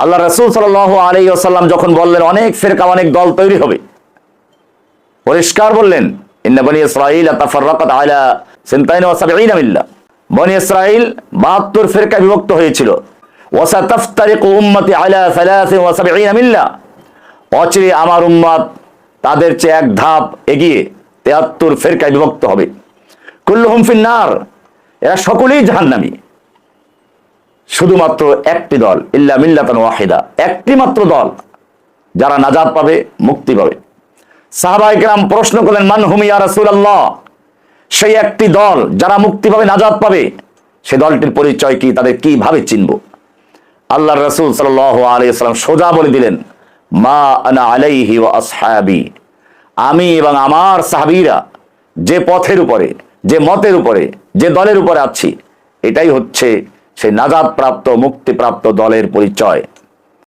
আল্লাহ রাসূল সাল্লাল্লাহু আলাইহি ওয়াসাল্লাম যখন বললেন অনেক ফিরকা অনেক দল তৈরি হবে, পরিষ্কার বললেন ইন্না বনি ইসরাঈল তাফাররাকাত আলা 72 মিল্লাহ, বনি ইসরাঈল 72 ফিরকা বিভক্ত হয়েছিল। ওয়া সাতাফতারিকু উম্মতি আলা 73 মিল্লাহ, অচিরে আমার উম্মত তাদের চেয়ে এক ধাপ এগিয়ে 73 ফিরকায় বিভক্ত হবে। কুল্লুহুম ফিন্নার, এরা সকলেই জাহান্নামী, শুধুমাত্র একটি দল ইল্লা মিল্লাতান ওয়াহিদা, একটি মাত্র দল যারা নাজাত পাবে, মুক্তি পাবে। সাহাবায়ে কেরাম প্রশ্ন করলেন মান হুম ইয়া রাসূলুল্লাহ, সেই একটি দল যারা মুক্তি পাবে, নাজাত পাবে, সেই দলটির পরিচয় কি, তাদের কিভাবে চিনব? আল্লাহর রাসূল সাল্লাল্লাহু আলাইহি ওয়াসাল্লাম সোজা বলে দিলেন মা আনা আলাইহি ওয়া আসহাবি, আমি এবং আমার সাহাবীরা যে পথের উপরে, যে মতের উপরে, যে দলের উপরে আছি, এটাই হচ্ছে সেই নাজাত প্রাপ্ত মুক্তিপ্রাপ্ত দলের পরিচয়।